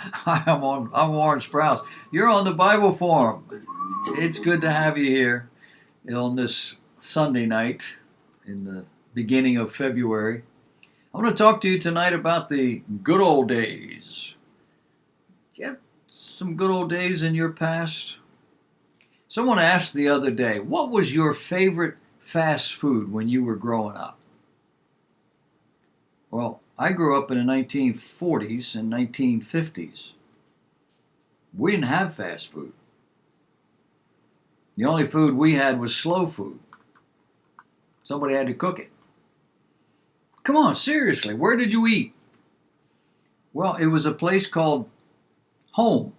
Hi, I'm Warren Sprouse. You're on the Bible Forum. It's good to have you here on this Sunday night in the beginning of February. I want to talk to you tonight about the good old days. Do you have some good old days in your past? Someone asked the other day, what was your favorite fast food when you were growing up? Well, I grew up in the 1940s and 1950s. We didn't have fast food. The only food we had was slow food. Somebody had to cook it. Come on, seriously, where did you eat? Well, it was a place called home.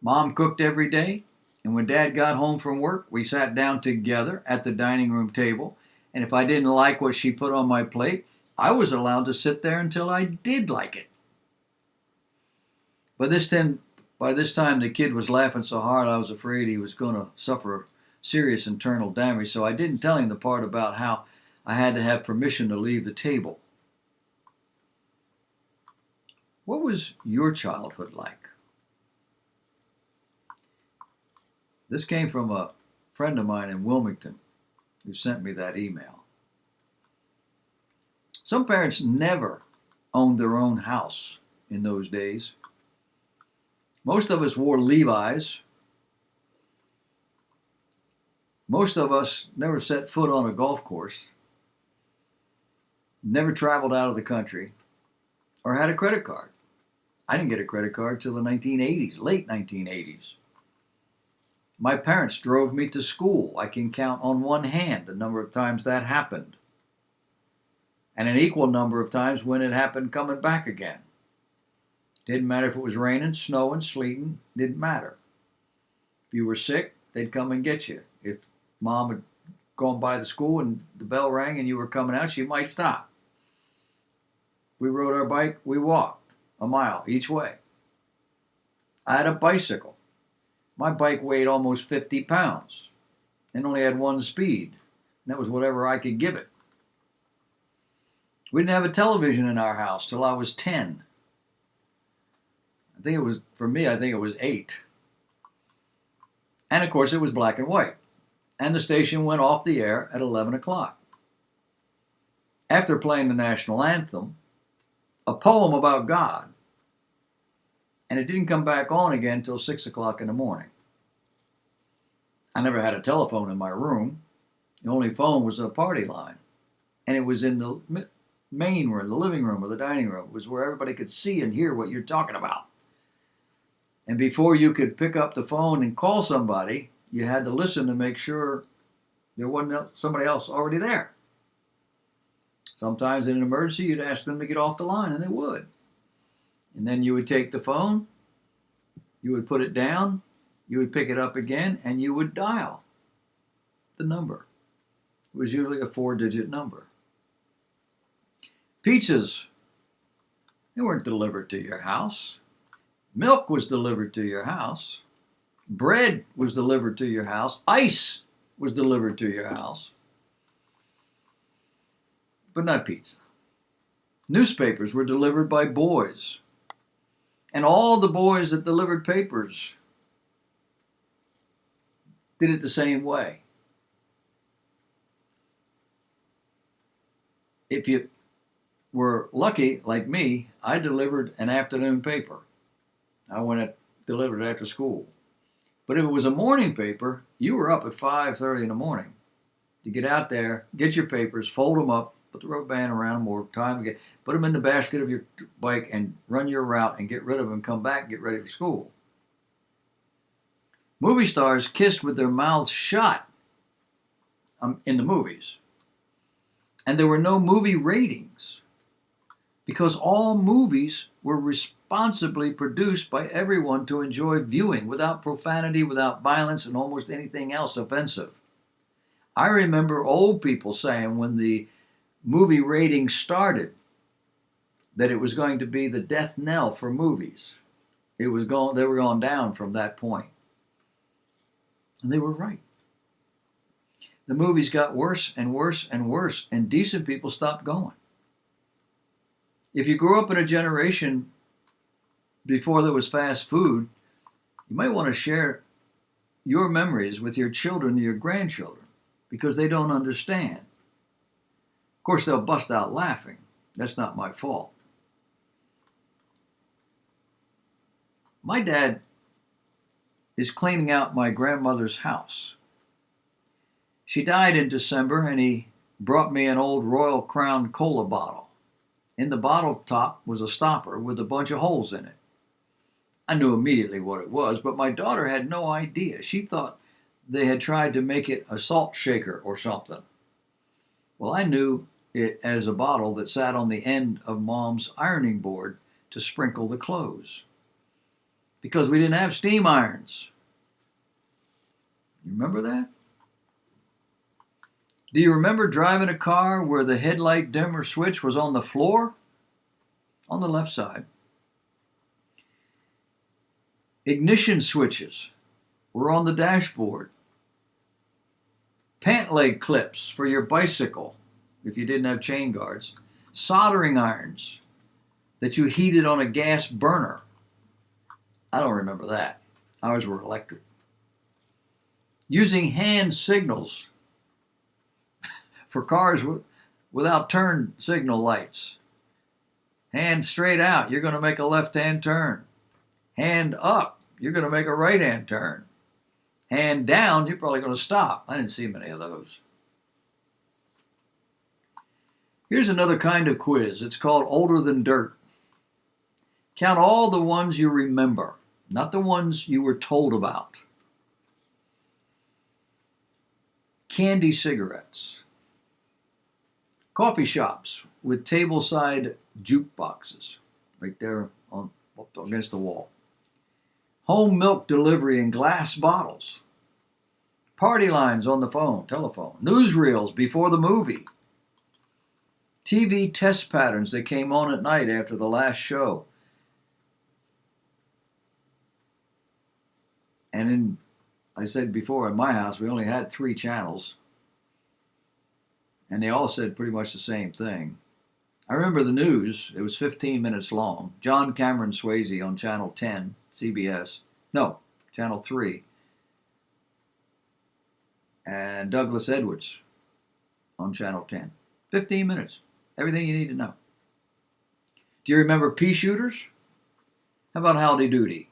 Mom cooked every day, and when Dad got home from work, we sat down together at the dining room table, and if I didn't like what she put on my plate, I was allowed to sit there until I did like it. By this time, the kid was laughing so hard I was afraid he was going to suffer serious internal damage, so I didn't tell him the part about how I had to have permission to leave the table. What was your childhood like? This came from a friend of mine in Wilmington who sent me that email. Some parents never owned their own house in those days. Most of us wore Levi's. Most of us never set foot on a golf course, never traveled out of the country, or had a credit card. I didn't get a credit card till the 1980s, late 1980s. My parents drove me to school. I can count on one hand the number of times that happened, and an equal number of times when it happened coming back again. Didn't matter if it was raining, snowing, sleeting, didn't matter. If you were sick, they'd come and get you. If Mom had gone by the school and the bell rang and you were coming out, she might stop. We rode our bike, we walked a mile each way. I had a bicycle. My bike weighed almost 50 pounds and only had one speed, and that was whatever I could give it. We didn't have a television in our house till I was 10. I think it was 8. And of course, it was black and white. And the station went off the air at 11 o'clock. After playing the national anthem, a poem about God, and it didn't come back on again until 6 o'clock in the morning. I never had a telephone in my room. The only phone was a party line. And it was in the main room, the living room or the dining room. It was where everybody could see and hear what you're talking about. And before you could pick up the phone and call somebody, you had to listen to make sure there wasn't somebody else already there. Sometimes in an emergency, you'd ask them to get off the line, and they would. And then you would take the phone, you would put it down, you would pick it up again, and you would dial the number. It was usually a 4-digit number. Pizzas, they weren't delivered to your house. Milk was delivered to your house. Bread was delivered to your house. Ice was delivered to your house. But not pizza. Newspapers were delivered by boys. And all the boys that delivered papers did it the same way. If you were lucky, like me, I delivered an afternoon paper. I went and delivered it after school. But if it was a morning paper, you were up at 5:30 in the morning to get out there, get your papers, fold them up, put the rubber band around them, more time to put them in the basket of your bike and run your route and get rid of them, come back, get ready for school. Movie stars kissed with their mouths shut in the movies. And there were no movie ratings because all movies were responsibly produced by everyone to enjoy viewing without profanity, without violence, and almost anything else offensive. I remember old people saying when the movie rating started that it was going to be the death knell for movies. They were going down from that point. And they were right. The movies got worse and worse and worse, and decent people stopped going. If you grew up in a generation before there was fast food, you might want to share your memories with your children and your grandchildren because they don't understand. Of course, they'll bust out laughing. That's not my fault. My dad is cleaning out my grandmother's house. She died in December, and he brought me an old Royal Crown cola bottle. In the bottle top was a stopper with a bunch of holes in it. I knew immediately what it was, but my daughter had no idea. She thought they had tried to make it a salt shaker or something. Well, I knew it as a bottle that sat on the end of Mom's ironing board to sprinkle the clothes, because we didn't have steam irons. You remember that? Do you remember driving a car where the headlight dimmer switch was on the floor? On the left side. Ignition switches were on the dashboard. Pant leg clips for your bicycle if you didn't have chain guards. Soldering irons that you heated on a gas burner. I don't remember that. Ours were electric. Using hand signals for cars without turn signal lights. Hand straight out, you're going to make a left-hand turn. Hand up, you're going to make a right-hand turn. Hand down, you're probably going to stop. I didn't see many of those. Here's another kind of quiz. It's called Older Than Dirt. Count all the ones you remember, not the ones you were told about. Candy cigarettes. Coffee shops with tableside jukeboxes right there up against the wall. Home milk delivery in glass bottles. Party lines on the telephone. Newsreels before the movie. TV test patterns that came on at night after the last show. And I said before, in my house, we only had 3 channels. And they all said pretty much the same thing. I remember the news. It was 15 minutes long. John Cameron Swayze on Channel 10, CBS. No, Channel 3. And Douglas Edwards on Channel 10. 15 minutes. Everything you need to know. Do you remember pea shooters? How about Howdy Doody?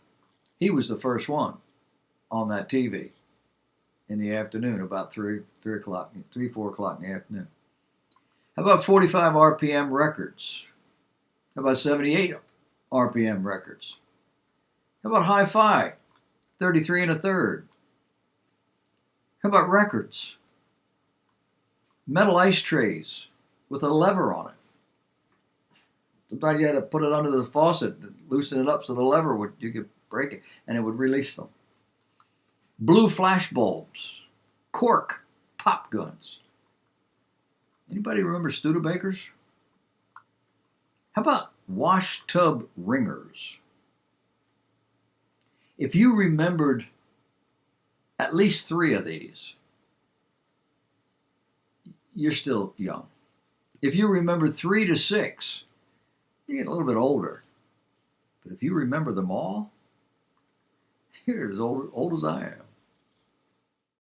He was the first one on that TV in the afternoon, about 3, 4 o'clock in the afternoon. How about 45 RPM records? How about 78 RPM records? How about hi-fi? 33 1/3. How about records? Metal ice trays with a lever on it. Sometimes you had to put it under the faucet, loosen it up so the lever you could break it, and it would release them. Blue flash bulbs, cork pop guns. Anybody remember Studebakers? How about wash tub ringers? If you remembered at least 3 of these, you're still young. If you remember 3 to 6, you get a little bit older. But if you remember them all, you're as old as I am.